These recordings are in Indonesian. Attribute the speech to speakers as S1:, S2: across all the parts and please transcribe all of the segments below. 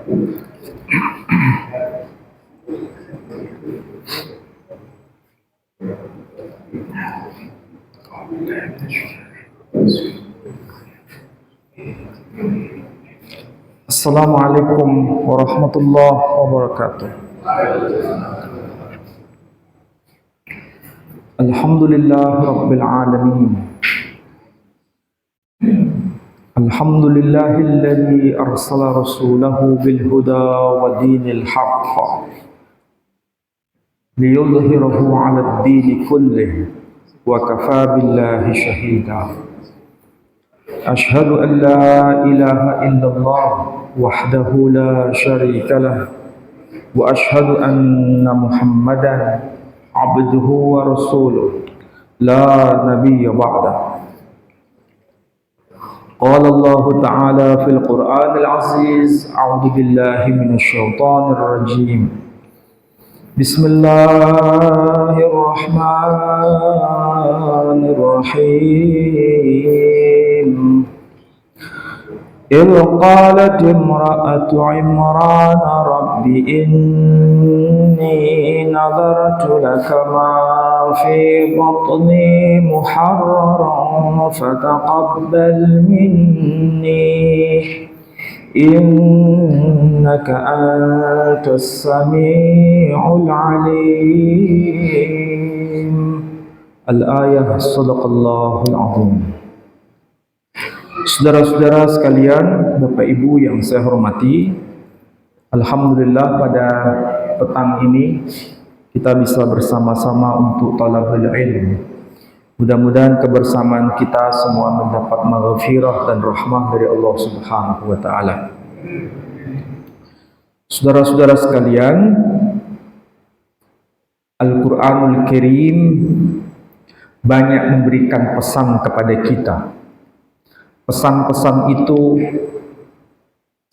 S1: Assalamualaikum warahmatullahi wabarakatuh. Alhamdulillah Rabbil Alamin. Alhamdulillahilladzi arsala rasulahu bil huda wa dinil haqq liyudhhirahu 'alad dini kullih wa kafaa billahi shahida. Ashhadu an la ilaha illallah wahdahu la syarika lah wa ashhadu anna Muhammadan abduhu wa rasuluh la nabiyya ba'dah. Qala Allah ta'ala fil Qur'anil Aziz, a'udzu billahi minasy syaithanir rajim. Bismillahirrahmanirrahim. إذ قالت امرأة عمران رب إني نذرت لك ما في بطني محررا فتقبل مني إنك أنت السميع العليم. Al-ayah. Sadaqallahul azim. Saudara-saudara sekalian, Bapak Ibu yang saya hormati, alhamdulillah pada petang ini kita bisa bersama-sama untuk talabul ilm. Mudah-mudahan kebersamaan kita semua mendapat maghfirah dan rahmah dari Allah Subhanahu wa taala. Saudara-saudara sekalian, Al-Qur'anul Karim banyak memberikan pesan kepada kita. Pesan-pesan itu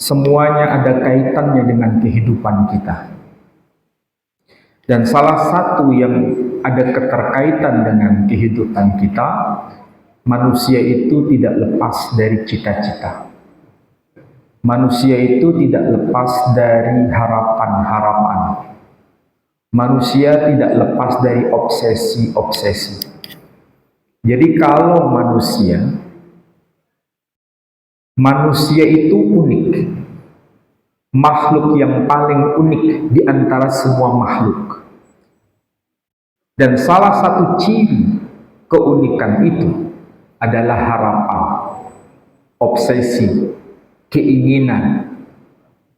S1: semuanya ada kaitannya dengan kehidupan kita. Dan salah satu yang ada keterkaitan dengan kehidupan kita, manusia itu tidak lepas dari cita-cita. Manusia itu tidak lepas dari harapan-harapan. Manusia tidak lepas dari obsesi-obsesi. Jadi kalau manusia itu unik, makhluk yang paling unik di antara semua makhluk. Dan salah satu ciri keunikan itu adalah harapan, obsesi, keinginan.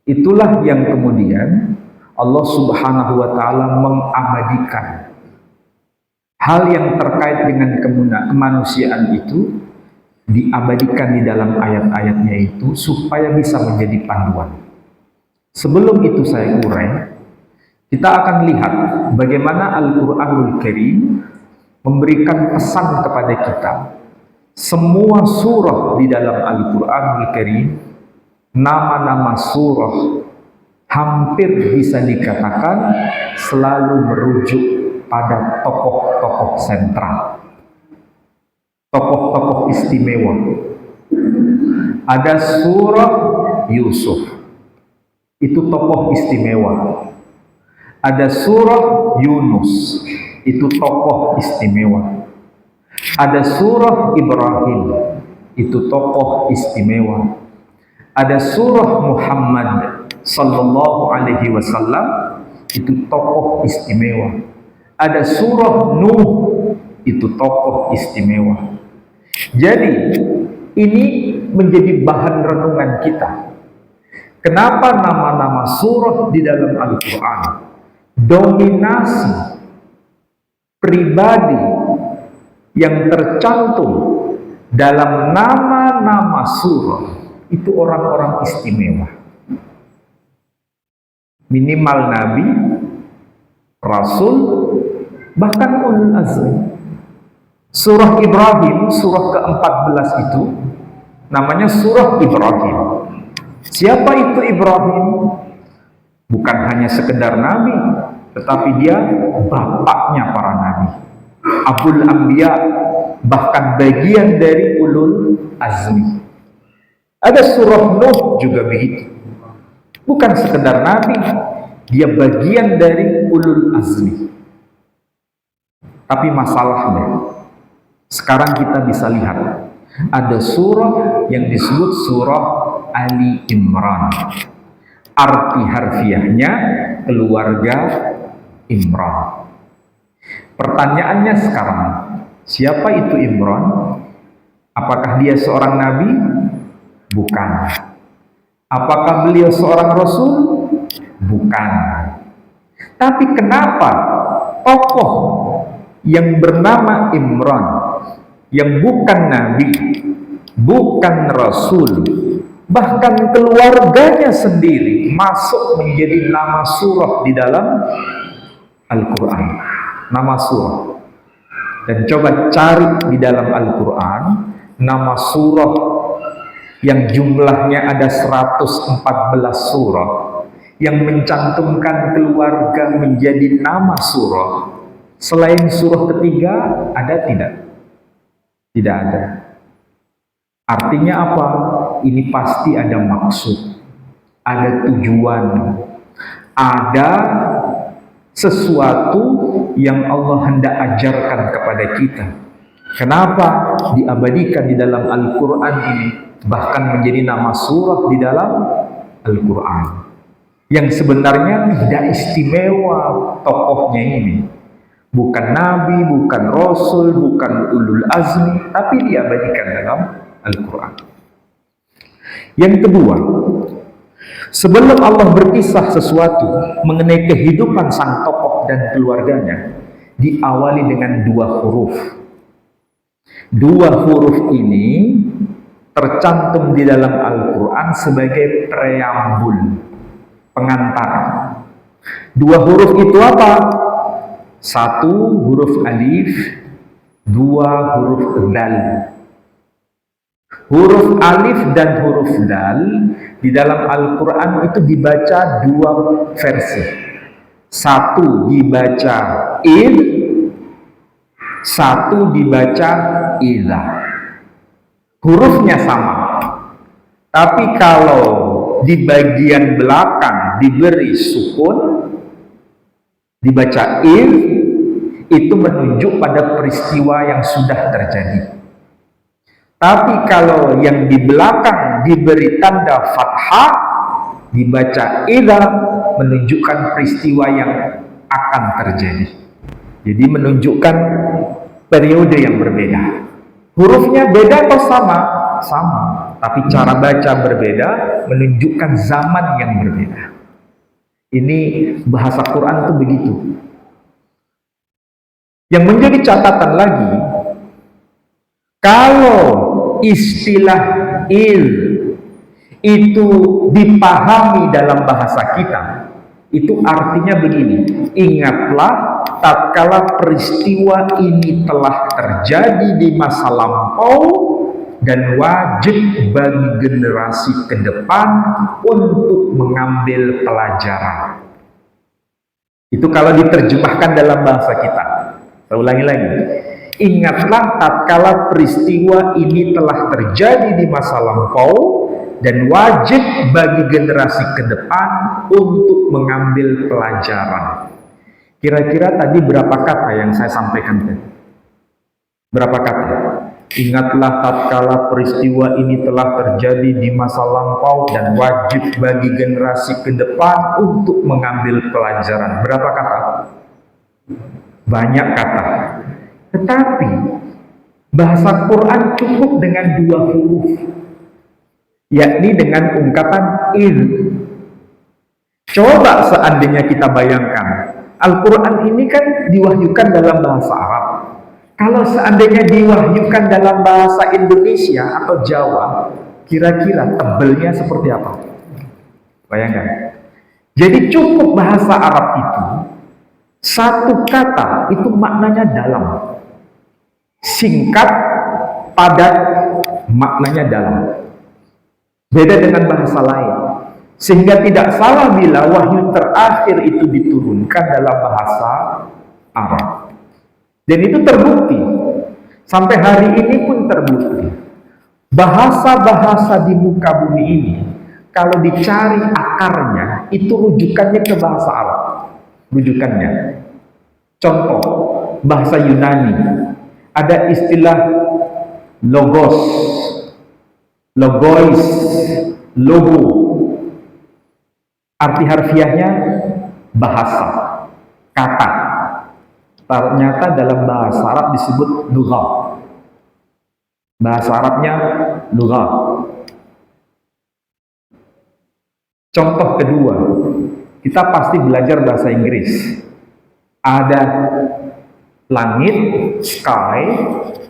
S1: Itulah yang kemudian Allah Subhanahu wa taala mengabadikan hal yang terkait dengan kemanusiaan itu, diabadikan di dalam ayat-ayatnya itu supaya bisa menjadi panduan. Sebelum itu saya urai, kita akan lihat bagaimana Al-Qur'anul Karim memberikan pesan kepada kita. Semua surah di dalam Al-Qur'anul Karim, nama-nama surah hampir bisa dikatakan selalu merujuk pada tokoh-tokoh sentral, tokoh-tokoh istimewa. Ada surah Yusuf, itu tokoh istimewa. Ada surah Yunus, itu tokoh istimewa. Ada surah Ibrahim, itu tokoh istimewa. Ada surah Muhammad sallallahu alaihi wasallam, itu tokoh istimewa. Ada surah Nuh, itu tokoh istimewa. Jadi ini menjadi bahan renungan kita. Kenapa nama-nama surah di dalam Al-Quran dominasi pribadi yang tercantum dalam nama-nama surah itu orang-orang istimewa. Minimal Nabi, Rasul, bahkan ulul azmi. Surah Ibrahim, surah ke-14 itu namanya surah Ibrahim. Siapa itu Ibrahim? Bukan hanya sekedar nabi, tetapi dia bapaknya para nabi, Abul Anbiya, bahkan bagian dari ulul azmi. Ada surah Nuh juga begitu. Bukan sekedar nabi, dia bagian dari ulul azmi. Tapi masalahnya, sekarang kita bisa lihat, ada surah yang disebut surah Ali Imran. Arti harfiahnya keluarga Imran. Pertanyaannya sekarang, siapa itu Imran? Apakah dia seorang nabi? Bukan. Apakah beliau seorang rasul? Bukan. Tapi kenapa tokoh yang bernama Imran, yang bukan nabi, bukan rasul, bahkan keluarganya sendiri masuk menjadi nama surah di dalam Al-Quran? Nama surah. Dan coba cari di dalam Al-Quran nama surah yang jumlahnya ada 114 surah yang mencantumkan keluarga menjadi nama surah. Selain surah ketiga, ada tidak? Tidak ada. Artinya apa? Ini pasti ada maksud, ada tujuan, ada sesuatu yang Allah hendak ajarkan kepada kita. Kenapa diabadikan di dalam Al-Quran ini, bahkan menjadi nama surah di dalam Al-Quran, yang sebenarnya tidak istimewa tokohnya ini. Bukan nabi, bukan rasul, bukan ulul azmi, tapi diabadikan dalam Al-Quran. Yang kedua, sebelum Allah berkisah sesuatu mengenai kehidupan sang tokoh dan keluarganya, diawali dengan dua huruf. Dua huruf ini tercantum di dalam Al-Quran sebagai preambul, pengantar. Dua huruf itu apa? Satu huruf alif, dua huruf dal. Huruf alif dan huruf dal di dalam Al-Quran itu dibaca dua versi. Satu dibaca id, satu dibaca idza. Hurufnya sama, tapi kalau di bagian belakang diberi sukun, dibaca id, itu menunjuk pada peristiwa yang sudah terjadi. Tapi kalau yang di belakang diberi tanda fathah, dibaca idza, menunjukkan peristiwa yang akan terjadi. Jadi menunjukkan periode yang berbeda. Hurufnya beda atau sama? Sama. Tapi cara baca berbeda, menunjukkan zaman yang berbeda. Ini bahasa Quran itu begitu. Yang menjadi catatan lagi, kalau istilah il itu dipahami dalam bahasa kita, itu artinya begini: ingatlah tatkala peristiwa ini telah terjadi di masa lampau dan wajib bagi generasi ke depan untuk mengambil pelajaran. Itu kalau diterjemahkan dalam bahasa kita. Saya ulangi lagi. Ingatlah tatkala peristiwa ini telah terjadi di masa lampau dan wajib bagi generasi ke depan untuk mengambil pelajaran. Kira-kira tadi berapa kata yang saya sampaikan tadi? Berapa kata? Ingatlah tatkala peristiwa ini telah terjadi di masa lampau dan wajib bagi generasi ke depan untuk mengambil pelajaran. Berapa kata? Banyak kata. Tetapi bahasa Quran cukup dengan dua huruf, yakni dengan ungkapan il. Coba seandainya kita bayangkan, Al-Quran ini kan diwahyukan dalam bahasa Arab. Kalau seandainya diwahyukan dalam bahasa Indonesia atau Jawa, kira-kira tebelnya seperti apa? Bayangkan. Jadi cukup bahasa Arab itu, satu kata itu maknanya dalam, singkat, padat, maknanya dalam. Beda dengan bahasa lain. Sehingga tidak salah bila wahyu terakhir itu diturunkan dalam bahasa Arab. Dan itu terbukti. Sampai hari ini pun terbukti. Bahasa-bahasa di muka bumi ini, kalau dicari akarnya, itu rujukannya ke bahasa Arab. Rujukannya. Contoh, bahasa Yunani. Ada istilah logos, logois, logo. Arti harfiahnya bahasa, kata. Ternyata dalam bahasa Arab disebut lughah. Bahasa Arabnya lughah. Contoh kedua, kita pasti belajar bahasa Inggris. Ada langit, sky,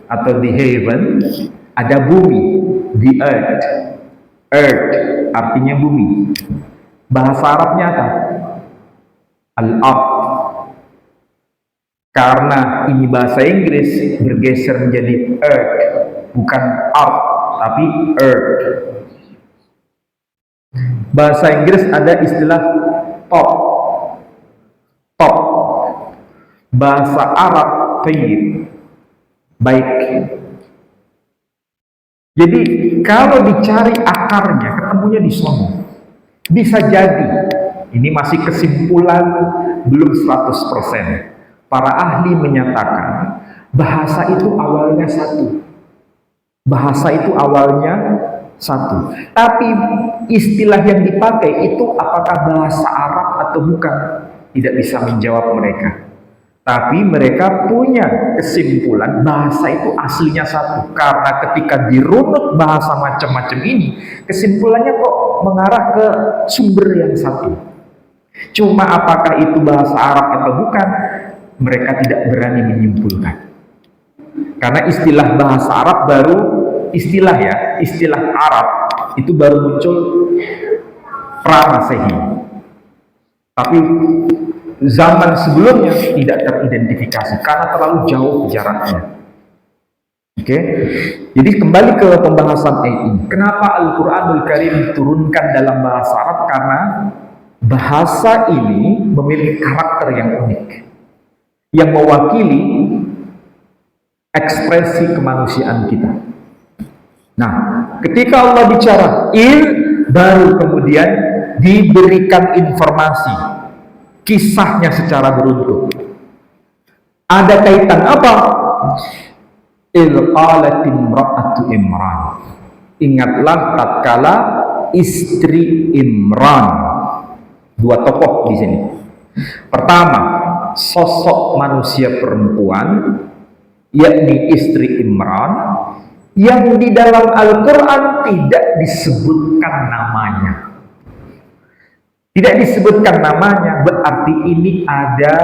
S1: atau the heaven, ada bumi, the earth. Earth artinya bumi. Bahasa Arabnya apa? Al-ard. Karena ini bahasa Inggris, bergeser menjadi earth, bukan art, tapi earth. Bahasa Inggris ada istilah top. Top. Bahasa Arab tayyib, baik. Jadi kalau dicari akarnya, ketemunya di sana. Bisa jadi, ini masih kesimpulan belum 100%. Para ahli menyatakan bahasa itu awalnya satu. Bahasa itu awalnya satu. Tapi istilah yang dipakai itu apakah bahasa Arab atau bukan? Tidak bisa menjawab mereka. Tapi mereka punya kesimpulan bahasa itu aslinya satu. Karena ketika dirunut bahasa macam-macam ini, kesimpulannya kok mengarah ke sumber yang satu. Cuma apakah itu bahasa Arab atau bukan, mereka tidak berani menyimpulkan. Karena istilah bahasa Arab baru, istilah Arab itu baru muncul pra-Masehi. Tapi zaman sebelumnya tidak teridentifikasi karena terlalu jauh jaraknya. Oke, jadi kembali ke pembahasan ini. Kenapa Al-Quranul Karim diturunkan dalam bahasa Arab? Karena bahasa ini memiliki karakter yang unik, yang mewakili ekspresi kemanusiaan kita. Nah, ketika Allah bicara baru kemudian diberikan informasi, kisahnya secara beruntun. Ada kaitan apa? Qalat imra'atu Imran. Ingatlah tatkala istri Imran. Dua tokoh di sini. Pertama, sosok manusia perempuan, yakni istri Imran, yang di dalam Al-Quran tidak disebutkan namanya. Tidak disebutkan namanya, berarti ini ada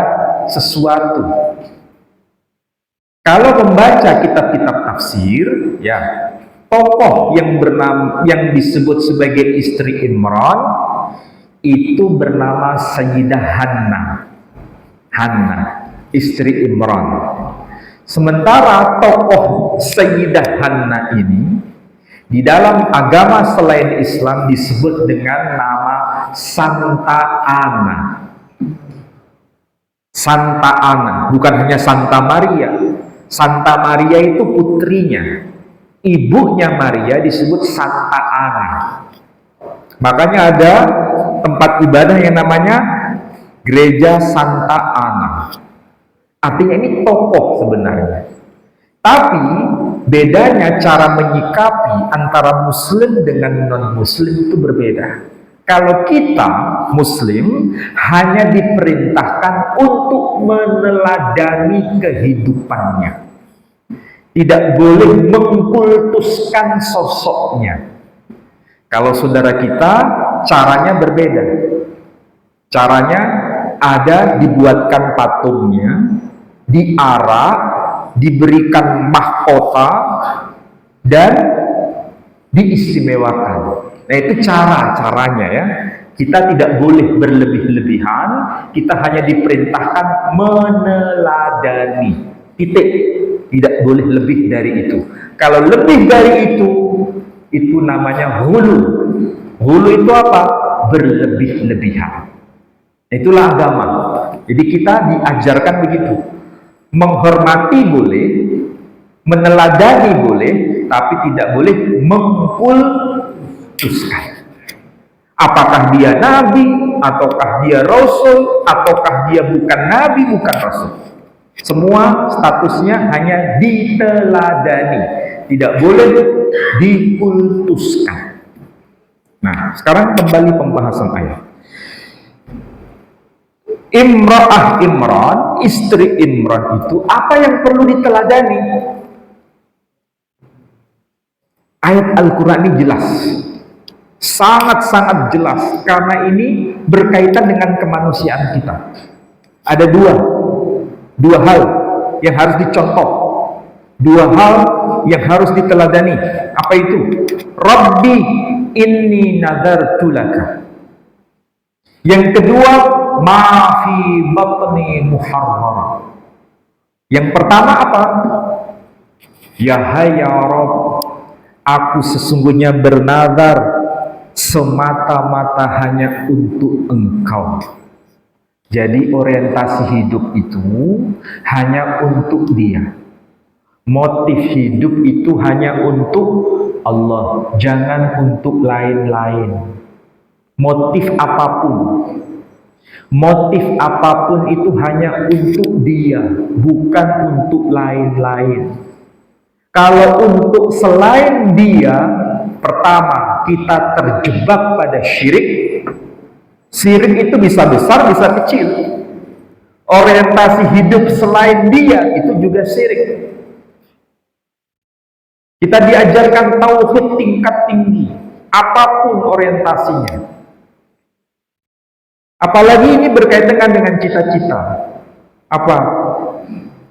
S1: sesuatu. Kalau membaca kitab-kitab tafsir, ya, tokoh yang disebut sebagai istri Imran itu bernama Sayyidah Hannah, istri Imran. Sementara tokoh Sayyidah Hannah ini di dalam agama selain Islam disebut dengan nama Santa Ana. Santa Ana, bukan hanya Santa Maria. Santa Maria itu putrinya. Ibunya Maria disebut Santa Ana. Makanya ada tempat ibadah yang namanya Gereja Santa Ana. Artinya ini tokoh sebenarnya. Tapi bedanya cara menyikapi antara muslim dengan non-muslim itu berbeda. Kalau kita muslim hanya diperintahkan untuk meneladani kehidupannya. Tidak boleh mengkultuskan sosoknya. Kalau saudara kita caranya berbeda. Caranya ada dibuatkan patungnya, diarak, diberikan mahkota, dan diistimewakan. Nah, itu caranya ya. Kita tidak boleh berlebih-lebihan, kita hanya diperintahkan meneladani. Titik. Tidak boleh lebih dari itu. Kalau lebih dari itu namanya hulu. Hulu itu apa? Berlebih-lebihan. Itulah agama. Jadi kita diajarkan begitu. Menghormati boleh, meneladani boleh, tapi tidak boleh mengkultuskan. Apakah dia nabi, ataukah dia rasul, ataukah dia bukan nabi, bukan rasul. Semua statusnya hanya diteladani, tidak boleh dikultuskan. Nah, sekarang kembali pembahasan ayat. Imra'ah Imran, istri Imran itu apa yang perlu diteladani? Ayat Al-Quran ini jelas, sangat-sangat jelas, karena ini berkaitan dengan kemanusiaan kita. Ada dua hal yang harus dicontoh, dua hal yang harus diteladani. Apa itu? Rabbi inni nadartu laka. Yang kedua, ma fi batni muharram. Yang pertama apa? Ya Rabb, aku sesungguhnya bernazar semata-mata hanya untuk Engkau. Jadi orientasi hidup itu hanya untuk Dia. Motif hidup itu hanya untuk Allah, jangan untuk lain-lain. Motif apapun itu hanya untuk Dia, bukan untuk lain-lain. Kalau untuk selain Dia, pertama, kita terjebak pada syirik. Syirik itu bisa besar, bisa kecil. Orientasi hidup selain Dia itu juga syirik. Kita diajarkan tauhid tingkat tinggi, apapun orientasinya. Apalagi ini berkaitan dengan cita-cita. Apa?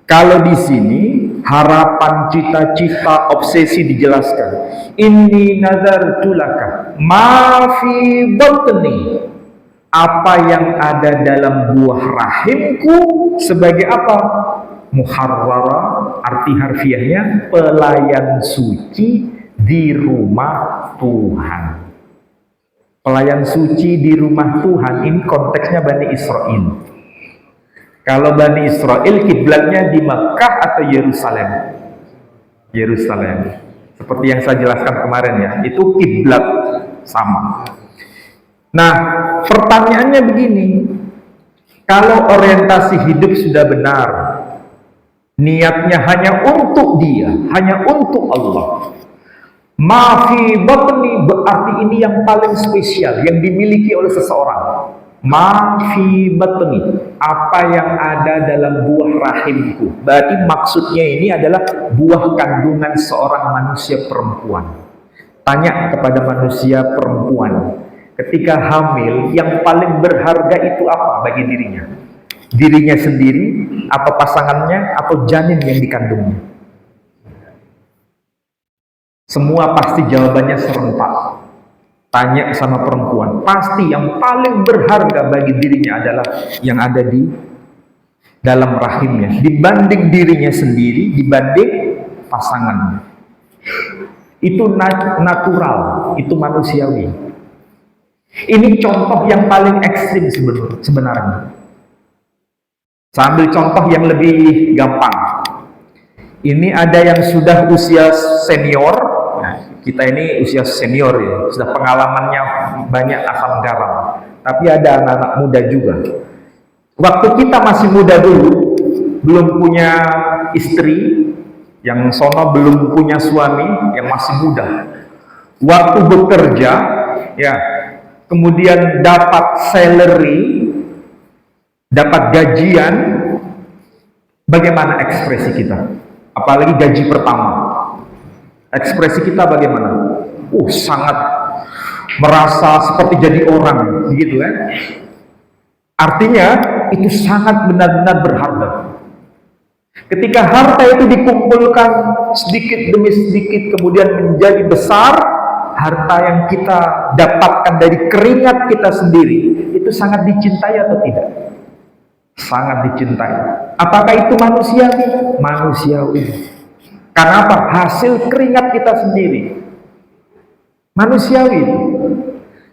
S1: Kalau di sini harapan, cita-cita, obsesi dijelaskan. Inni nadartu laka ma fi batni. Apa yang ada dalam buah rahimku sebagai apa? Muharrara, arti harfiahnya pelayan suci di rumah Tuhan. Pelayan suci di rumah Tuhan, ini konteksnya Bani Israel. Kalau Bani Israel kiblatnya di Makkah atau Yerusalem? Yerusalem. Seperti yang saya jelaskan kemarin ya, itu kiblat sama. Nah, pertanyaannya begini. Kalau orientasi hidup sudah benar, niatnya hanya untuk Dia, hanya untuk Allah. Mafi batni berarti ini yang paling spesial yang dimiliki oleh seseorang. Mafi batni, apa yang ada dalam buah rahimku. Berarti maksudnya ini adalah buah kandungan seorang manusia perempuan. Tanya kepada manusia perempuan, ketika hamil, yang paling berharga itu apa bagi dirinya? Dirinya sendiri, atau pasangannya, atau janin yang dikandungnya? Semua pasti jawabannya serentak. Tanya sama perempuan, pasti yang paling berharga bagi dirinya adalah yang ada di dalam rahimnya, dibanding dirinya sendiri, dibanding pasangannya. Itu natural, itu manusiawi. Ini contoh yang paling ekstrim sebenarnya. Saya ambil contoh yang lebih gampang. Ini ada yang sudah usia senior. Kita ini usia senior ya, sudah pengalamannya banyak asam garam. Tapi ada anak-anak muda juga. Waktu kita masih muda dulu, belum punya istri, yang sono belum punya suami, yang masih muda. Waktu bekerja, ya, kemudian dapat salary, dapat gajian, bagaimana ekspresi kita? Apalagi gaji pertama. Ekspresi kita bagaimana? Sangat merasa seperti jadi orang, begitu ya. Artinya itu sangat benar-benar berharga. Ketika harta itu dikumpulkan sedikit demi sedikit kemudian menjadi besar, harta yang kita dapatkan dari keringat kita sendiri itu sangat dicintai atau tidak? Sangat dicintai. Apakah itu manusiawi? Manusiawi. Karena apa? Hasil keringat kita sendiri. Manusiawi.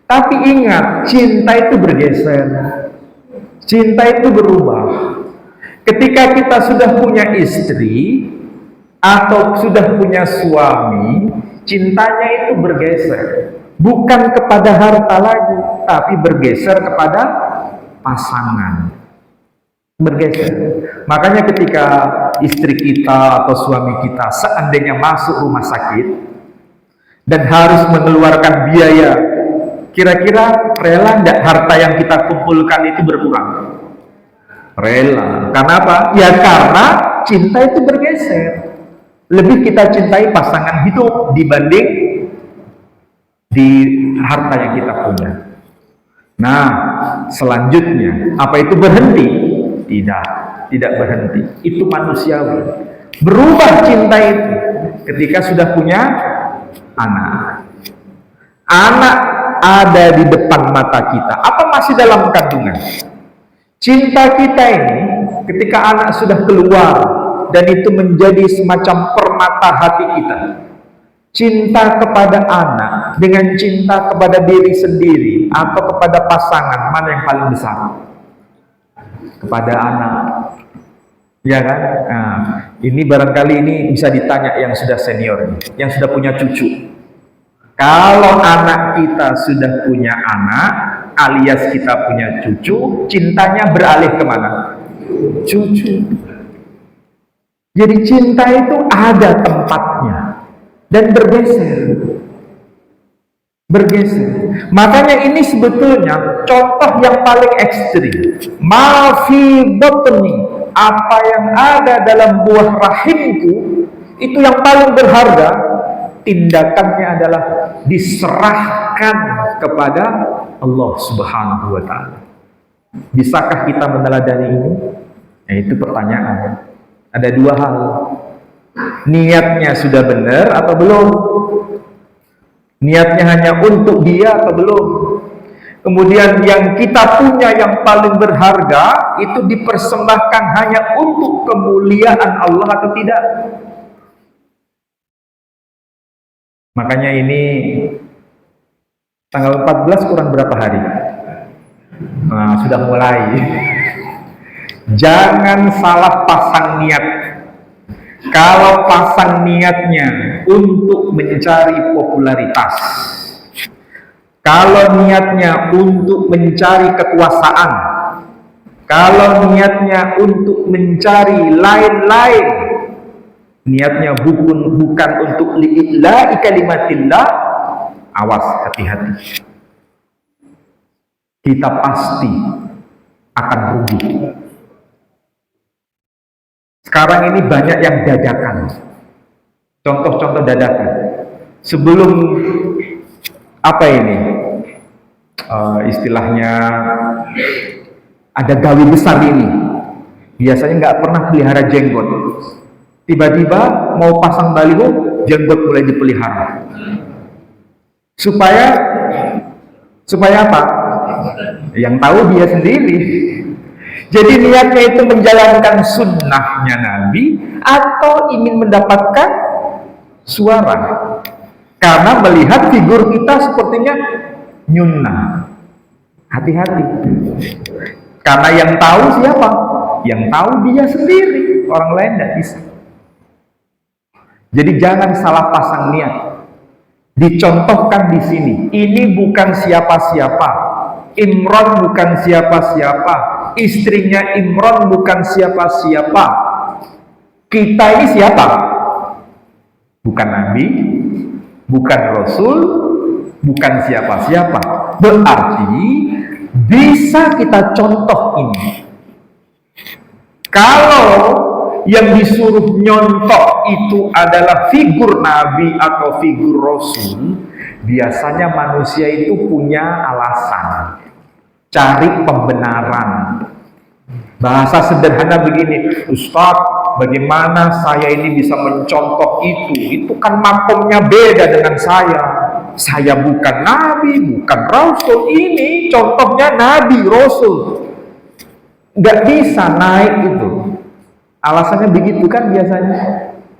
S1: Tapi ingat, cinta itu bergeser. Cinta itu berubah. Ketika kita sudah punya istri atau sudah punya suami, cintanya itu bergeser. bukan kepada harta lagi, tapi bergeser kepada pasangan. Bergeser. Makanya ketika istri kita atau suami kita seandainya masuk rumah sakit dan harus mengeluarkan biaya, kira-kira rela nggak harta yang kita kumpulkan itu berkurang? Rela. Karena apa? Ya karena cinta itu bergeser. Lebih kita cintai pasangan hidup dibanding di harta yang kita punya. Nah, selanjutnya, apa itu berhenti? Tidak berhenti. Itu manusiawi. Berubah cinta itu ketika sudah punya anak. Anak ada di depan mata kita. Apa masih dalam kandungan? Cinta kita ini ketika anak sudah keluar dan itu menjadi semacam permata hati kita. Cinta kepada anak dengan cinta kepada diri sendiri atau kepada pasangan, mana yang paling besar? Kepada anak. Ya kan? Nah, ini barangkali ini bisa ditanya yang sudah senior, yang sudah punya cucu. Kalau anak kita sudah punya anak, alias kita punya cucu, cintanya beralih kemana? Cucu. Jadi cinta itu ada tempatnya dan bergeser. Makanya ini sebetulnya contoh yang paling ekstrim. Ma fi batni, apa yang ada dalam buah rahimku, itu yang paling berharga. Tindakannya adalah diserahkan kepada Allah Subhanahu wa Ta'ala. Bisakah kita meneladani ini? Nah, itu pertanyaan. Ada dua hal. Niatnya sudah benar atau belum? Niatnya hanya untuk dia atau belum? Kemudian yang kita punya yang paling berharga itu dipersembahkan hanya untuk kemuliaan Allah atau tidak? Makanya ini tanggal 14 kurang berapa hari? Nah, sudah mulai. Jangan salah pasang niat. Kalau pasang niatnya untuk mencari popularitas, kalau niatnya untuk mencari kekuasaan, kalau niatnya untuk mencari lain-lain, niatnya bukan untuk li'illa'i kalimatillah, awas, hati-hati. Kita pasti akan rugi. Sekarang ini banyak yang dadakan. Contoh-contoh dadakan. Sebelum apa ini? Istilahnya ada gawe besar ini. Biasanya nggak pernah pelihara jenggot. Tiba-tiba mau pasang baliho, jenggot mulai dipelihara. Supaya apa? Yang tahu dia sendiri. Jadi niatnya itu menjalankan sunnahnya Nabi atau ingin mendapatkan suara. Karena melihat figur kita sepertinya nyunnah. Hati-hati. Karena yang tahu siapa? Yang tahu dia sendiri. Orang lain tidak bisa. Jadi jangan salah pasang niat. Dicontohkan di sini. Ini bukan siapa-siapa. Imran bukan siapa-siapa. Istrinya Imran bukan siapa-siapa. Kita ini siapa? Bukan Nabi, bukan Rasul, bukan siapa-siapa. Berarti bisa kita contoh ini. Kalau yang disuruh nyontok itu adalah figur Nabi atau figur Rasul, biasanya manusia itu punya alasan, cari pembenaran. Bahasa sederhana begini, Ustadz, bagaimana saya ini bisa mencontoh itu? Itu kan makomnya beda dengan saya. Saya bukan Nabi, bukan Rasul. Ini contohnya Nabi, Rasul. Nggak bisa naik itu. Alasannya begitu kan biasanya?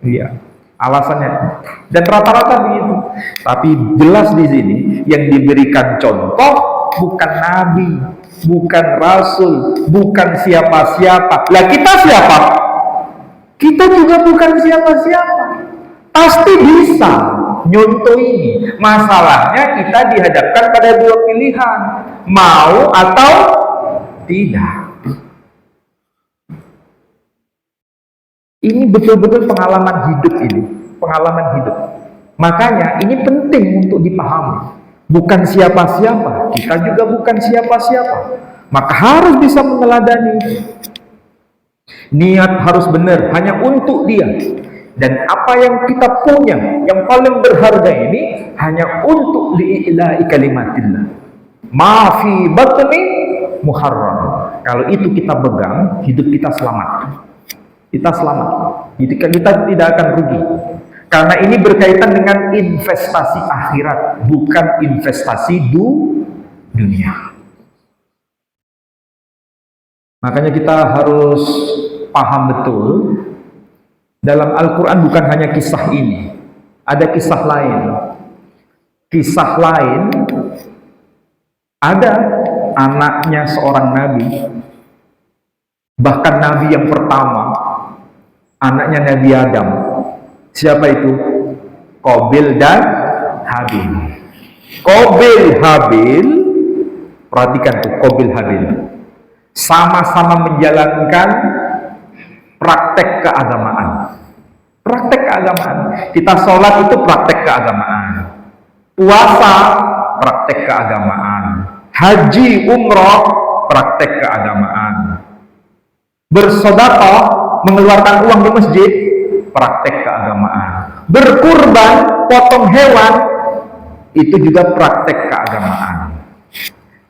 S1: Iya, alasannya. Dan rata-rata begitu. Tapi jelas di sini yang diberikan contoh bukan Nabi, bukan Rasul, bukan siapa-siapa. Lah kita siapa? Kita juga bukan siapa-siapa. Pasti bisa nyontoh ini. Masalahnya kita dihadapkan pada dua pilihan, mau atau tidak. Ini betul-betul pengalaman hidup ini, pengalaman hidup. Makanya ini penting untuk dipahami. Bukan siapa-siapa, kita juga bukan siapa-siapa. Maka harus bisa meneladani. Niat harus benar, hanya untuk dia. Dan apa yang kita punya, yang paling berharga ini, hanya untuk li'ila'i kalimatillah. Ma fi batni muharram. Kalau itu kita pegang, hidup kita selamat. Kita selamat. Kita tidak akan rugi. Karena ini berkaitan dengan investasi akhirat, bukan investasi dunia. Makanya kita harus paham betul, dalam Al-Quran bukan hanya kisah ini, ada kisah lain. Kisah lain, ada anaknya seorang nabi, bahkan nabi yang pertama, anaknya Nabi Adam. Siapa itu? Qabil dan Habil. Qabil Habil, perhatikan tuh, Qabil Habil sama-sama menjalankan praktek keagamaan. Praktek keagamaan. Kita sholat itu praktek keagamaan. Puasa, praktek keagamaan. Haji, umroh, praktek keagamaan. Bersedekah, mengeluarkan uang di masjid, praktek keagamaan. Berkurban, potong hewan, itu juga praktek keagamaan.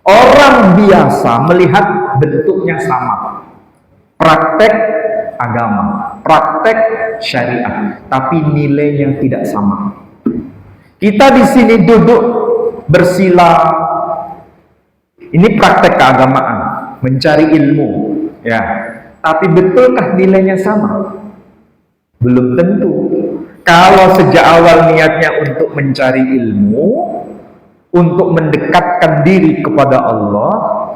S1: Orang biasa melihat bentuknya sama, praktek agama, praktek syariat, tapi nilainya tidak sama. Kita di sini duduk bersila, ini praktek keagamaan, mencari ilmu, ya. Tapi betulkah nilainya sama? Belum tentu. Kalau sejak awal niatnya untuk mencari ilmu, untuk mendekatkan diri kepada Allah,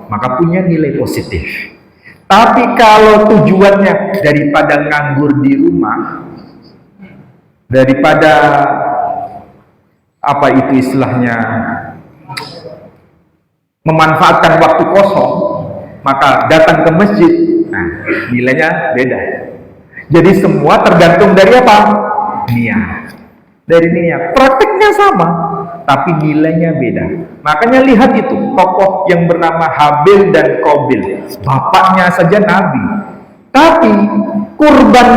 S1: maka punya nilai positif. Tapi kalau tujuannya daripada nganggur di rumah, daripada apa itu istilahnya, memanfaatkan waktu kosong, maka datang ke masjid, nah nilainya beda. Jadi semua tergantung dari apa? Niat. Dari niat. Prakteknya sama, tapi nilainya beda. Makanya lihat itu, tokoh yang bernama Habil dan Qabil, bapaknya saja nabi, tapi kurban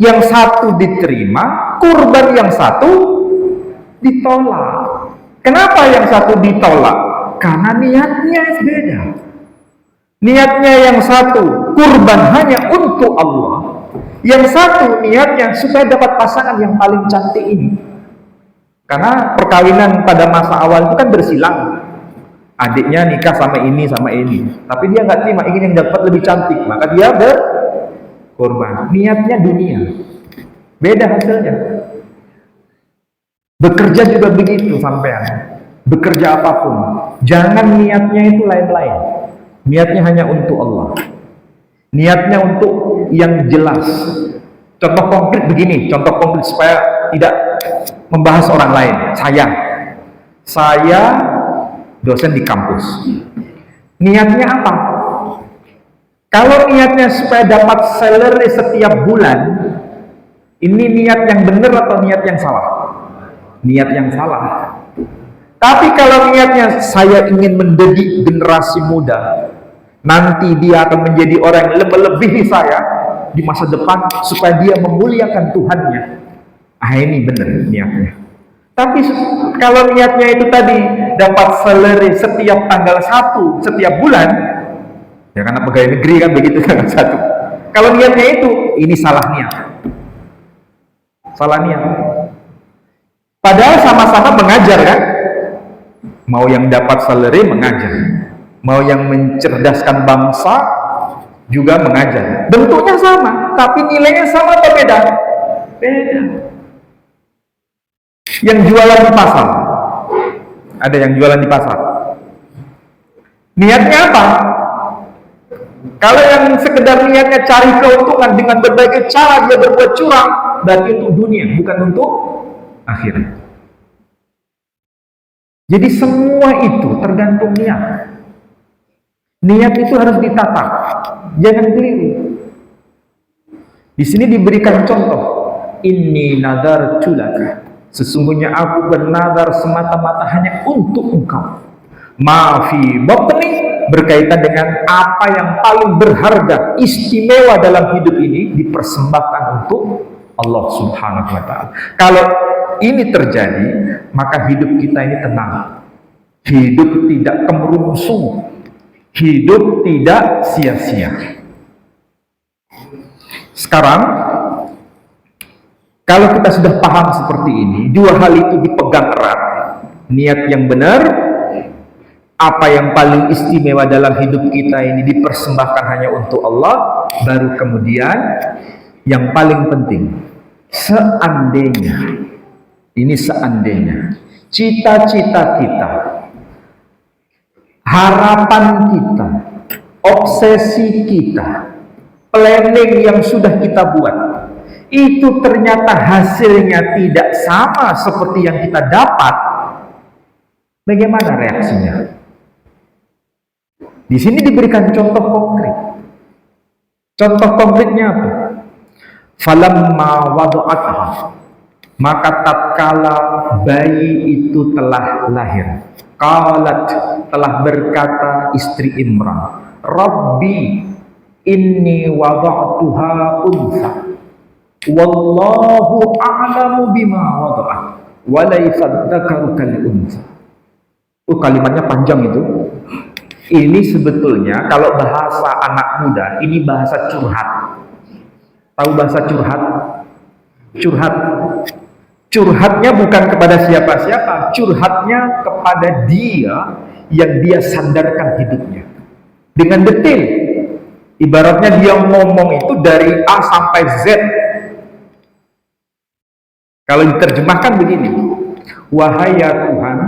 S1: yang satu diterima, kurban yang satu ditolak. Kenapa yang satu ditolak? Karena niatnya beda. Niatnya yang satu kurban hanya untuk Allah, yang satu niatnya supaya dapat pasangan yang paling cantik ini. Karena perkawinan pada masa awal itu kan bersilang. Adiknya nikah sama ini, tapi dia nggak terima, ingin yang dapat lebih cantik, maka dia berkorban. Niatnya dunia, beda hasilnya. Bekerja juga begitu sampean. Bekerja apapun, jangan niatnya itu lain-lain. Niatnya hanya untuk Allah. Niatnya untuk yang jelas. Contoh konkret begini, contoh konkret supaya tidak membahas orang lain. Saya dosen di kampus. Niatnya apa? Kalau niatnya supaya dapat salary setiap bulan, ini niat yang benar atau niat yang salah? Niat yang salah. Tapi kalau niatnya saya ingin mendidik generasi muda, nanti dia akan menjadi orang yang melebihi saya di masa depan supaya dia memuliakan Tuhannya. Ini benar niatnya. Tapi kalau niatnya itu tadi dapat salary setiap tanggal 1 setiap bulan, ya karena pegawai negeri kan begitu tanggal 1. Kalau niatnya itu, ini salah niat. Salah niat. Padahal sama-sama mengajar kan? Mau yang dapat salary mengajar, mau yang mencerdaskan bangsa juga mengajar. Bentuknya sama, tapi nilainya sama atau beda? Beda. Yang jualan di pasar, ada yang jualan di pasar. Niatnya apa? Kalau yang sekedar niatnya cari keuntungan dengan berbagai cara dia berbuat curang, berarti untuk dunia, bukan untuk akhirat. Jadi semua itu tergantung niat. Niat itu harus ditata, jangan keliru. Di sini diberikan contoh, inni nadartu laka, sesungguhnya aku bernadar semata-mata hanya untuk engkau. Ma fi batni, berkaitan dengan apa yang paling berharga, istimewa dalam hidup ini dipersembahkan untuk Allah Subhanahu wa taala. Kalau ini terjadi, maka hidup kita ini tenang. Hidup tidak kemerungsung. Hidup tidak sia-sia. Sekarang, kalau kita sudah paham seperti ini, dua hal itu dipegang erat. Niat yang benar, apa yang paling istimewa dalam hidup kita ini dipersembahkan hanya untuk Allah, baru kemudian yang paling penting, seandainya, ini seandainya, cita-cita kita, harapan kita, obsesi kita, planning yang sudah kita buat, itu ternyata hasilnya tidak sama seperti yang kita dapat, bagaimana reaksinya? Di sini diberikan contoh konkret. Contoh konkretnya apa? Falamma wada'atha, maka tatkala bayi itu telah lahir, qalat, telah berkata istri Imran, Rabbi inni wada'tuha unsa wallahu a'lamu bima wada'at wa laysa dzakaru kal unsa. Kalimatnya panjang itu. Ini sebetulnya kalau bahasa anak muda, ini bahasa curhat. Tahu bahasa curhat? Curhat. Curhatnya bukan kepada siapa-siapa, curhatnya kepada dia yang dia sandarkan hidupnya. Dengan detail. Ibaratnya dia ngomong itu dari A sampai Z. Kalau diterjemahkan begini, wahai ya Tuhan,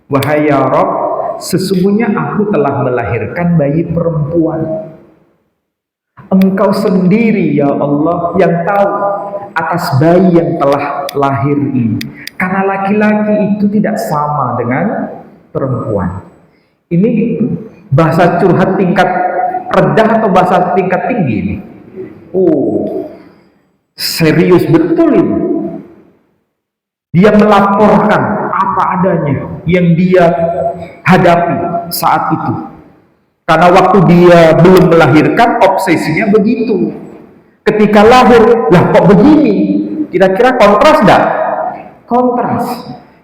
S1: wahai ya Rabb, sesungguhnya aku telah melahirkan bayi perempuan. Engkau sendiri ya Allah yang tahu atas bayi yang telah lahir ini. Karena laki-laki itu tidak sama dengan perempuan. Ini bahasa curhat tingkat rendah atau bahasa tingkat tinggi ini? Oh, serius betul ini. Dia melaporkan apa adanya yang dia hadapi saat itu. Karena waktu dia belum melahirkan, obsesinya begitu. Ketika lahir, lah kok begini? Kira-kira kontras enggak? Kontras.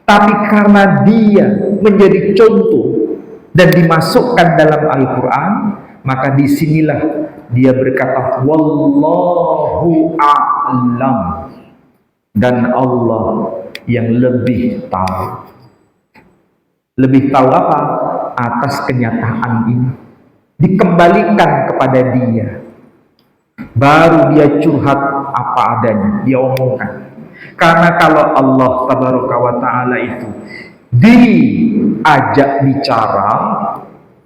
S1: Tapi karena dia menjadi contoh dan dimasukkan dalam Al-Quran, maka disinilah dia berkata, Wallahu a'lam. Dan Allah yang lebih tahu. Lebih tahu apa? Atas kenyataan ini. Dikembalikan kepada dia. Baru dia curhat apa adanya, dia omongkan. Karena kalau Allah Tabaraka wa Ta'ala itu diajak bicara,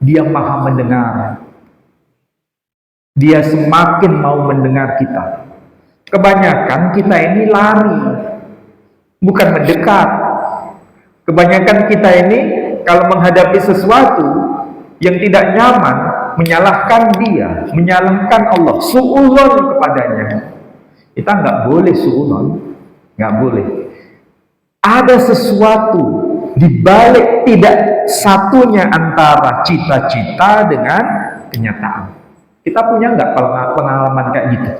S1: dia maha mendengar. Dia semakin mau mendengar kita. Kebanyakan kita ini lari, bukan mendekat. Kebanyakan kita ini kalau menghadapi sesuatu yang tidak nyaman, menyalahkan dia, menyalahkan Allah, su'udzon kepadanya. Kita nggak boleh su'udzon, nggak boleh. Ada sesuatu di balik tidak satunya antara cita-cita dengan kenyataan. Kita punya nggak pengalaman kayak gitu?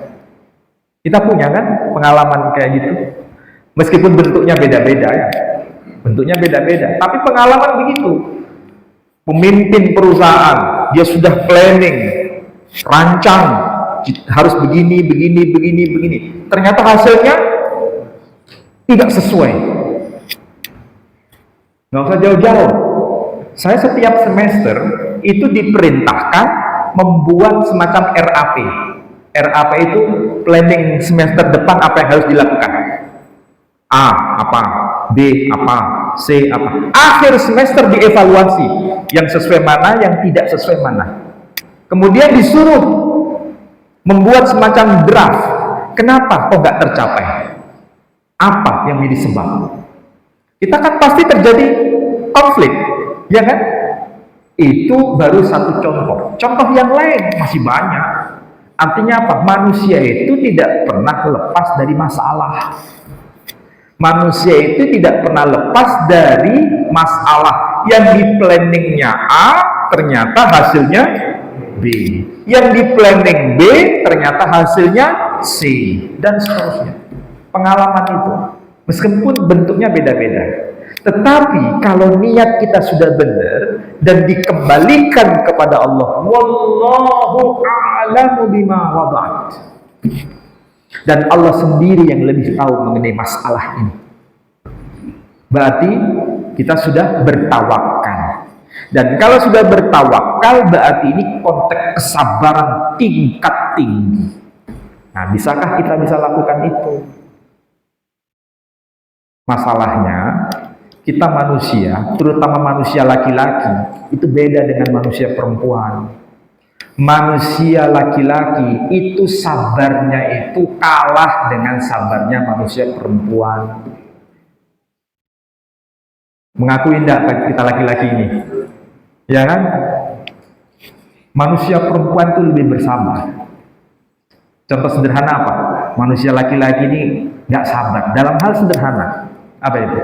S1: Kita punya kan pengalaman kayak gitu? Meskipun bentuknya beda-beda ya. Bentuknya beda-beda, tapi pengalaman begitu. Pemimpin perusahaan, dia sudah planning, rancang, harus begini, begini, begini, begini. Ternyata hasilnya tidak sesuai. Nggak usah jauh-jauh. Saya setiap semester itu diperintahkan membuat semacam RAP. RAP itu planning semester depan apa yang harus dilakukan. A apa, B apa, C apa. Akhir semester dievaluasi yang sesuai mana, yang tidak sesuai mana. Kemudian disuruh membuat semacam draft. Kenapa kok nggak tercapai? Apa yang menjadi sebab? kita kan pasti terjadi konflik, ya kan? Itu baru satu contoh. Contoh yang lain masih banyak. Artinya apa? Manusia itu tidak pernah lepas dari masalah. Manusia itu tidak pernah lepas dari masalah. Yang di planningnya A, ternyata hasilnya B. Yang di planning B, ternyata hasilnya C. Dan seterusnya. Pengalaman itu. Meskipun bentuknya beda-beda. Tetapi kalau niat kita sudah benar dan dikembalikan kepada Allah, wallahu a'lamu bima wada'at. Dan Allah sendiri yang lebih tahu mengenai masalah ini. Berarti kita sudah bertawakal. Dan kalau sudah bertawakal, berarti ini konteks kesabaran tingkat tinggi. Nah, bisakah kita bisa lakukan itu? Masalahnya, kita manusia, terutama manusia laki-laki, itu beda dengan manusia perempuan. Manusia laki-laki itu sabarnya itu kalah dengan sabarnya manusia perempuan. Mengakui enggak kita laki-laki ini? Ya kan? Manusia perempuan itu lebih bersabar. Contoh sederhana apa? Manusia laki-laki ini nggak sabar dalam hal sederhana. Apa itu?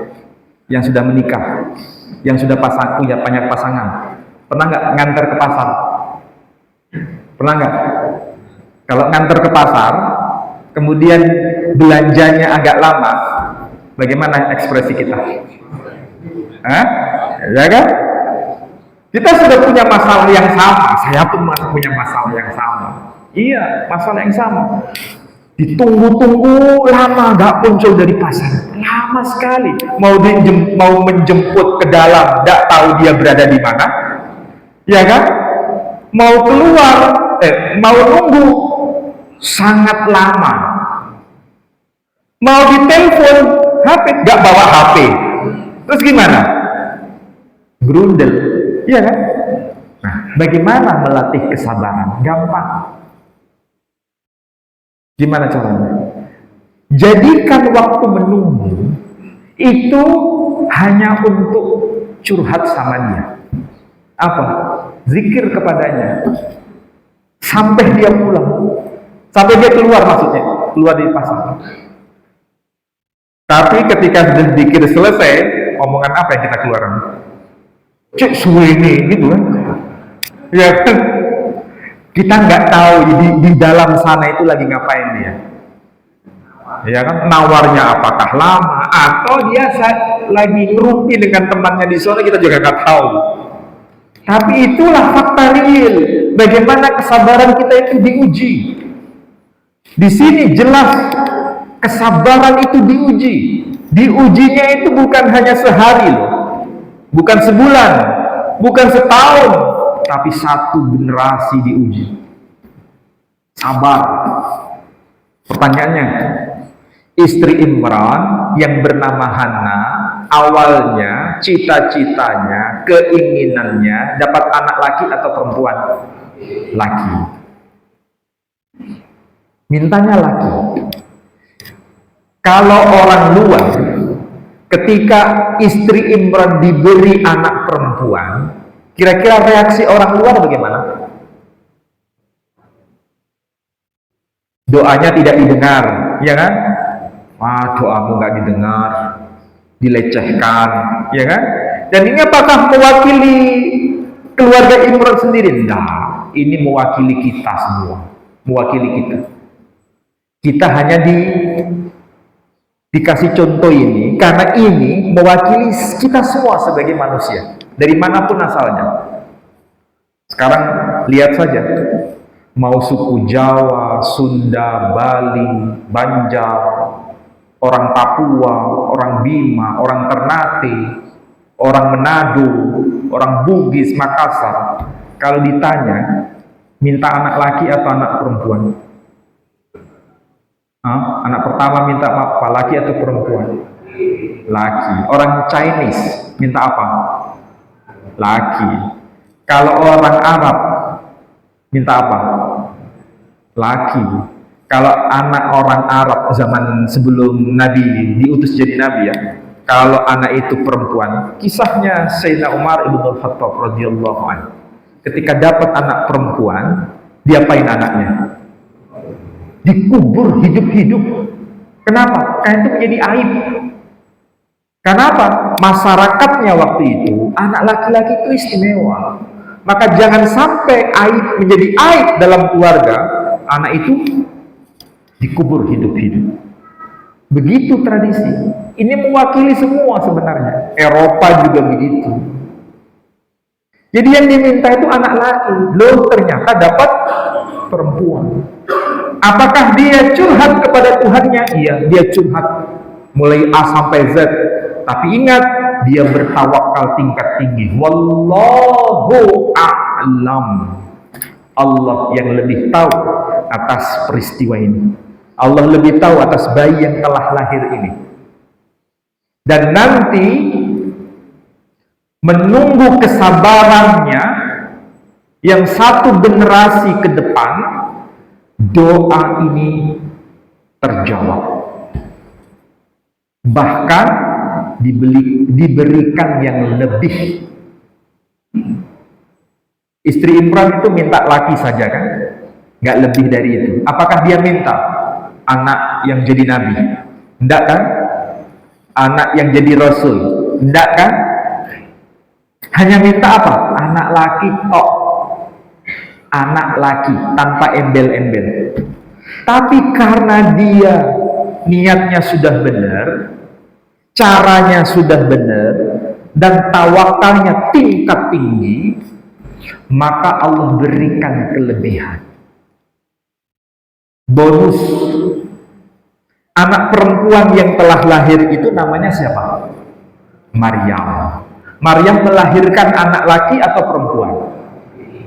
S1: Yang sudah menikah, yang sudah punya banyak pasangan, pernah nggak nganter ke pasar? Pernah nggak? Kalau nganter ke pasar, kemudian belanjanya agak lama, bagaimana ekspresi kita? Hah? Ya kan? Kita sudah punya masalah yang sama. Saya pun punya masalah yang sama. Iya, masalah yang sama. Ditunggu-tunggu lama nggak muncul dari pasar, lama sekali. Mau menjemput ke dalam, nggak tahu dia berada di mana, ya kan? Mau keluar, mau nunggu sangat lama. Mau ditelepon HP, nggak bawa HP, terus gimana? Grundel, ya kan? Nah, bagaimana melatih kesabaran? Gampang. Gimana caranya? Jadikan waktu menunggu itu hanya untuk curhat sama dia. Apa? Zikir kepadanya. Sampai dia pulang. Sampai dia keluar maksudnya. Keluar dari pasar. Tapi ketika zikir selesai, omongan apa yang kita keluarkan? Cek suwe ini, gitu kan? Ya kan? Kita nggak tahu di dalam sana itu lagi ngapain dia. Ya kan, nawarnya apakah lama atau dia lagi ngerumpi dengan temannya di sana, kita juga nggak tahu. Tapi itulah fakta real. Bagaimana kesabaran kita itu diuji. Di sini jelas kesabaran itu diuji. Diujinya itu bukan hanya sehari loh, bukan sebulan, bukan setahun, tapi satu generasi diuji. Sabar. Pertanyaannya, istri Imran yang bernama Hana, awalnya cita-citanya, keinginannya dapat anak laki atau perempuan? Laki. Mintanya laki. Kalau orang luar, ketika istri Imran diberi anak perempuan, kira-kira reaksi orang luar bagaimana? Doanya tidak didengar, ya kan? Wah, doamu nggak didengar, dilecehkan, ya kan? Dan ini apakah mewakili keluarga Imran sendiri? Nah, ini mewakili kita semua, mewakili kita. Kita hanya dikasih contoh ini karena ini mewakili kita semua sebagai manusia. Dari manapun asalnya. Sekarang lihat saja, mau suku Jawa, Sunda, Bali, Banjar, orang Papua, orang Bima, orang Ternate, orang Manado, orang Bugis, Makassar, kalau ditanya minta anak laki atau anak perempuan? Anak pertama minta apa, laki atau perempuan? Laki. Orang Chinese minta apa? Laki. Kalau orang Arab minta apa? Laki. Kalau anak orang Arab zaman sebelum Nabi diutus jadi Nabi ya, kalau anak itu perempuan. Kisahnya Sayyidina Umar ibn Khattab radhiyallahu anhu. Ketika dapat anak perempuan, diapain anaknya? Dikubur hidup-hidup. Kenapa? Karena itu menjadi aib. Kenapa? Masyarakatnya waktu itu, anak laki-laki itu istimewa. Maka jangan sampai aib menjadi aib dalam keluarga, anak itu dikubur hidup-hidup. Begitu tradisi. Ini mewakili semua sebenarnya. Eropa juga begitu. Jadi yang diminta itu anak laki. Loh, ternyata dapat perempuan. Apakah dia curhat kepada Tuhannya? Iya, dia curhat mulai A sampai Z. Tapi ingat, dia bertawakal tingkat tinggi. Wallahu a'lam. Allah yang lebih tahu atas peristiwa ini. Allah lebih tahu atas bayi yang telah lahir ini. Dan nanti menunggu kesabarannya yang satu generasi ke depan, doa ini terjawab. Bahkan diberikan yang lebih. Istri Imran itu minta laki saja kan? Nggak lebih dari itu. Apakah dia minta anak yang jadi nabi? Enggak kan? Anak yang jadi rasul? Enggak kan? Hanya minta apa? Anak laki tok. Anak laki tanpa embel-embel. Tapi karena dia niatnya sudah benar, caranya sudah benar, dan tawakalnya tingkat tinggi, maka Allah berikan kelebihan. Bonus. Anak perempuan yang telah lahir itu namanya siapa? Maryam. Maryam melahirkan anak laki atau perempuan?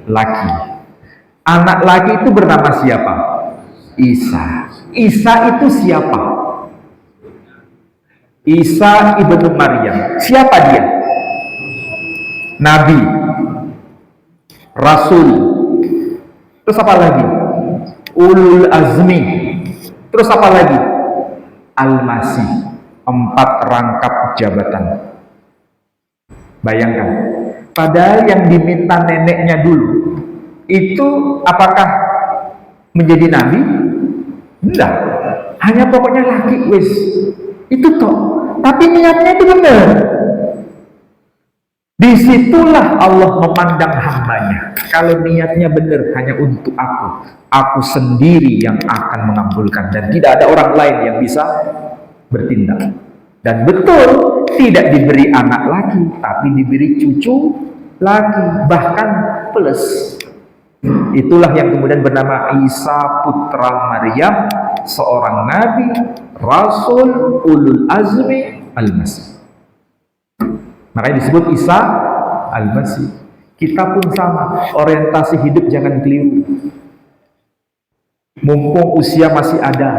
S1: Laki. Anak laki itu bernama siapa? Isa. Isa itu siapa? Isa ibnu Maryam. Siapa dia? Nabi, Rasul. Terus apa lagi? Ulul azmi. Terus apa lagi? Al-Masih. 4 rangkap jabatan. Bayangkan. Padahal yang diminta neneknya dulu, itu apakah menjadi nabi? Enggak. Hanya pokoknya laki wis. Itu toh. Tapi niatnya itu benar. Disitulah Allah memandang hambanya. Kalau niatnya benar hanya untuk aku sendiri yang akan mengabulkan, dan tidak ada orang lain yang bisa bertindak. Dan betul, tidak diberi anak lagi, tapi diberi cucu lagi, bahkan plus. Itulah yang kemudian bernama Isa putra Maryam, seorang nabi, rasul, ulul azmi, al-Masih. Makanya disebut Isa al-Masih. Kita pun sama, orientasi hidup jangan keliru. Mumpung usia masih ada,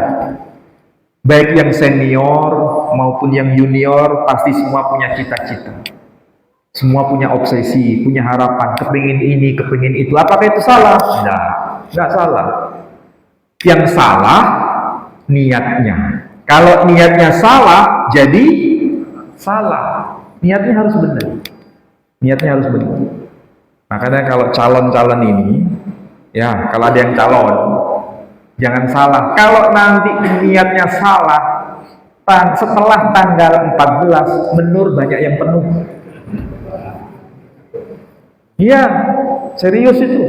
S1: baik yang senior maupun yang junior, pasti semua punya cita-cita. Semua punya obsesi, punya harapan, kepingin ini, kepingin itu. Apakah itu salah? Enggak salah. Yang salah niatnya. Kalau niatnya salah, jadi salah. Niatnya harus benar. Niatnya harus benar. Makanya kalau calon-calon ini, ya kalau ada yang calon, jangan salah. Kalau nanti niatnya salah, setelah tanggal 14, menur banyak yang penuh. Iya, serius itu.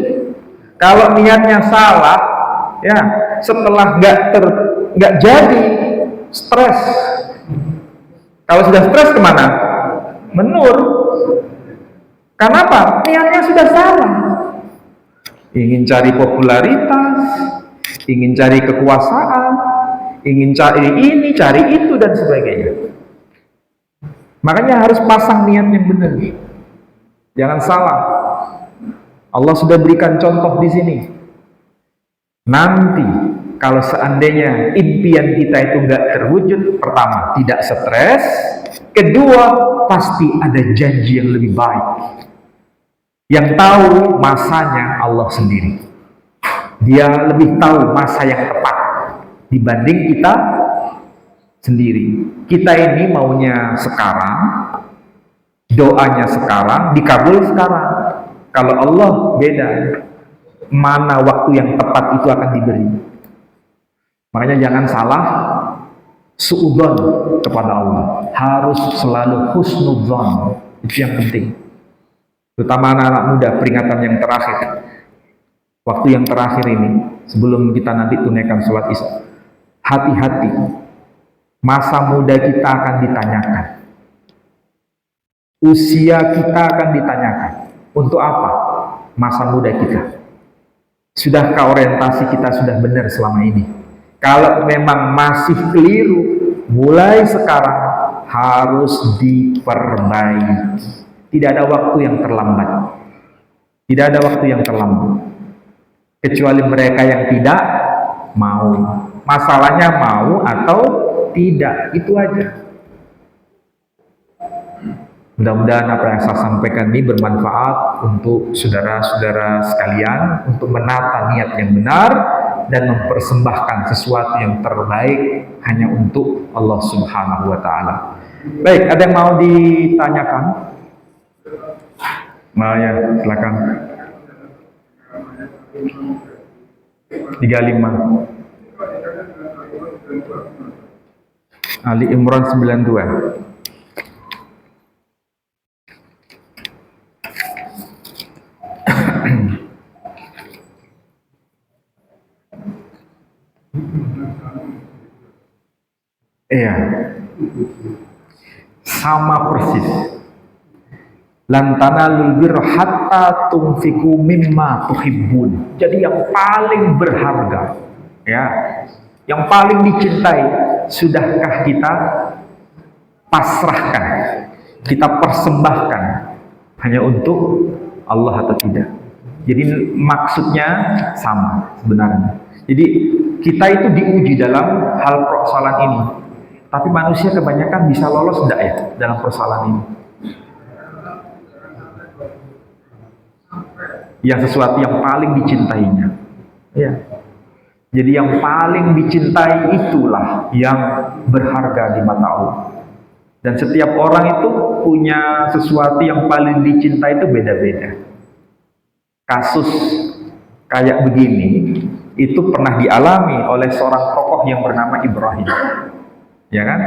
S1: Kalau niatnya salah, ya setelah nggak jadi, stres. Kalau sudah stres kemana? Menur. Kenapa? Niatnya sudah salah. Ingin cari popularitas, ingin cari kekuasaan, ingin cari ini, cari itu, dan sebagainya. Makanya harus pasang niat yang benar. Jangan salah. Allah sudah berikan contoh di sini. Nanti kalau seandainya impian kita itu nggak terwujud, pertama tidak stres, kedua pasti ada janji yang lebih baik. Yang tahu masanya Allah sendiri. Dia lebih tahu masa yang tepat dibanding kita sendiri. Kita ini maunya sekarang, doanya sekarang, dikabul sekarang. Kalau Allah beda, mana waktu yang tepat itu akan diberi. Makanya jangan salah suudzon kepada Allah. Harus selalu husnudzon. Itu yang penting. Terutama anak-anak muda, peringatan yang terakhir. Waktu yang terakhir ini, sebelum kita nanti tunaikan sholat isya. Hati-hati. Masa muda kita akan ditanyakan. Usia kita akan ditanyakan. Untuk apa masa muda kita? Sudahkah orientasi kita sudah benar selama ini? Kalau memang masih keliru, mulai sekarang harus diperbaiki. Tidak ada waktu yang terlambat. Tidak ada waktu yang terlambat. Kecuali mereka yang tidak mau. Masalahnya mau atau tidak, itu aja. Mudah-mudahan apa yang saya sampaikan ini bermanfaat untuk saudara-saudara sekalian, untuk menata niat yang benar dan mempersembahkan sesuatu yang terbaik hanya untuk Allah Subhanahu wa Ta'ala. Baik, ada yang mau ditanyakan? Nah ya, silakan. 35 Ali Imran 92. Iya, sama persis. Lan tanalul birra hatta tunfiqu mimma tuhibbun. Jadi yang paling berharga, ya, yang paling dicintai, sudahkah kita pasrahkan, kita persembahkan hanya untuk Allah atau tidak? Jadi maksudnya sama sebenarnya. Jadi kita itu diuji dalam hal persoalan ini. Tapi manusia kebanyakan bisa lolos enggak ya dalam persoalan ini? Yang sesuatu yang paling dicintainya. Ya. Jadi yang paling dicintai itulah yang berharga di mata Allah. Dan setiap orang itu punya sesuatu yang paling dicintai itu beda-beda. Kasus kayak begini itu pernah dialami oleh seorang tokoh yang bernama Ibrahim. Ya kan?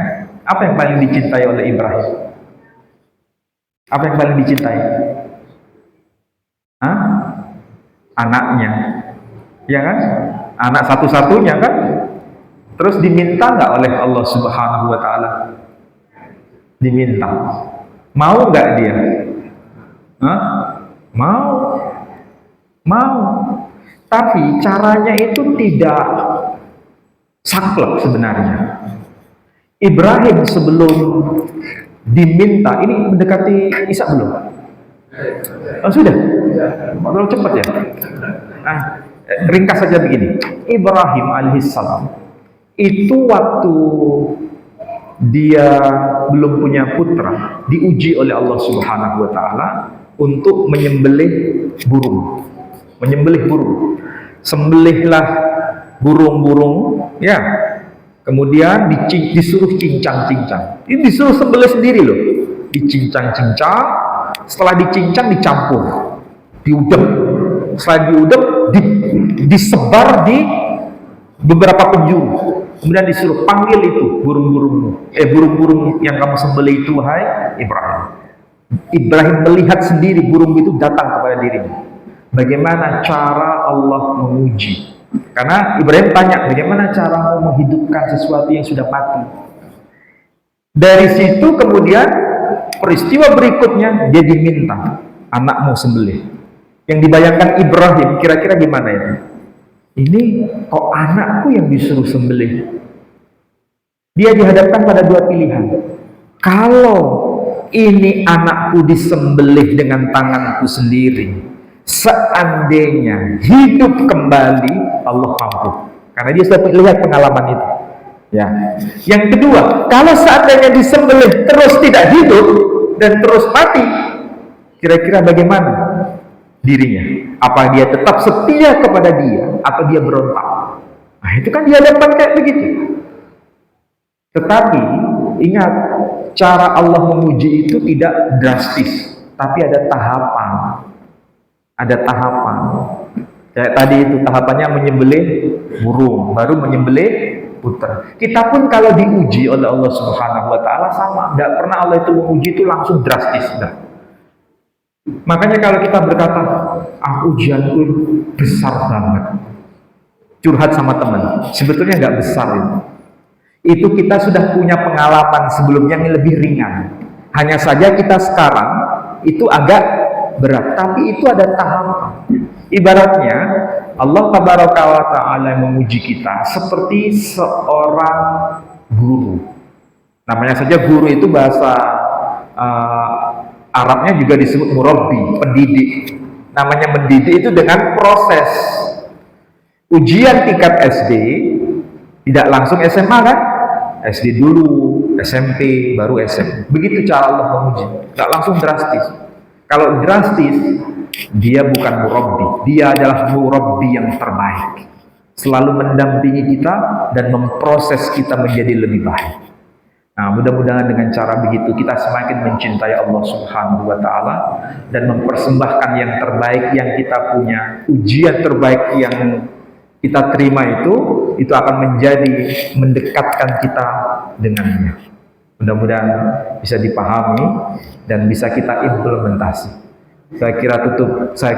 S1: Apa yang paling dicintai oleh Ibrahim? Apa yang paling dicintai? Hah? Anaknya. Ya kan? Anak satu-satunya kan? Terus diminta nggak oleh Allah Subhanahu wa Ta'ala? Diminta. Mau nggak dia? Hah? Mau. Mau. Tapi caranya itu tidak saklek sebenarnya. Ibrahim sebelum diminta, ini mendekati Ishak belum? Oh, sudah? Terlalu cepat ya? Nah, ringkas saja begini. Ibrahim alaihissalam itu waktu dia belum punya putra, diuji oleh Allah Subhanahu wa Ta'ala untuk menyembelih burung. Menyembelih burung. Sembelihlah burung-burung, ya. Kemudian disuruh cincang-cincang. Ini disuruh sembelih sendiri loh. Dicincang-cincang, setelah dicincang dicampur, diudek. Setelah diudek, disebar di beberapa penjuru. Kemudian disuruh panggil itu burung-burungmu. Burung-burung yang kamu sembelih itu, hai Ibrahim. Ibrahim melihat sendiri burung itu datang kepada dirinya. Bagaimana cara Allah menguji? Karena Ibrahim tanya, bagaimana cara menghidupkan sesuatu yang sudah mati? Dari situ kemudian peristiwa berikutnya dia diminta, anakmu sembelih. Yang dibayangkan Ibrahim kira-kira gimana ini? Ini kok anakku yang disuruh sembelih? Dia dihadapkan pada dua pilihan. Kalau ini anakku disembelih dengan tanganku sendiri, seandainya hidup kembali, Allah mampu. Karena dia sudah melihat pengalaman itu. Ya. Yang kedua, kalau seandainya disembelih terus tidak hidup dan terus mati, kira-kira bagaimana dirinya? Apa dia tetap setia kepada dia atau dia berontak? Nah, itu kan dihadapkan kayak begitu. Tetapi ingat, cara Allah memuji itu tidak drastis, tapi ada tahapan. Ada tahapan. Kayak tadi itu tahapannya menyembelih burung, baru menyembelih unta. Kita pun kalau diuji oleh Allah Subhanahu wa taala sama, tidak pernah Allah itu menguji itu langsung drastis. Enggak. Makanya kalau kita berkata, ujianku besar banget, curhat sama teman, sebetulnya nggak besar itu. Itu kita sudah punya pengalaman sebelumnya yang lebih ringan. Hanya saja kita sekarang itu agak berat, tapi itu ada tahapan. Ibaratnya Allah Tabaraka wa Ta'ala memuji kita seperti seorang guru. Namanya saja guru itu bahasa Arabnya juga disebut murabbi, pendidik. Namanya mendidik itu dengan proses. Ujian tingkat SD tidak langsung SMA kan? SD dulu, SMP, baru SMA. Begitu cara Allah menguji. Tidak langsung drastis. Kalau drastis, dia bukan murabbi. Dia adalah murabbi yang terbaik. Selalu mendampingi kita dan memproses kita menjadi lebih baik. Nah, mudah-mudahan dengan cara begitu kita semakin mencintai Allah Subhanahu wa taala dan mempersembahkan yang terbaik yang kita punya. Ujian terbaik yang kita terima itu akan menjadi mendekatkan kita dengannya. Mudah-mudahan bisa dipahami dan bisa kita implementasi. Saya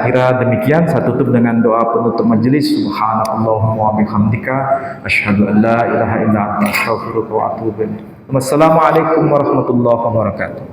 S1: kira demikian. Saya tutup dengan doa penutup majelis. Subhanallahumma wa bihamdika asyhadu an la ilaha illa anta astaghfiruka wa atubu ilaik. Wassalamualaikum warahmatullahi wabarakatuh.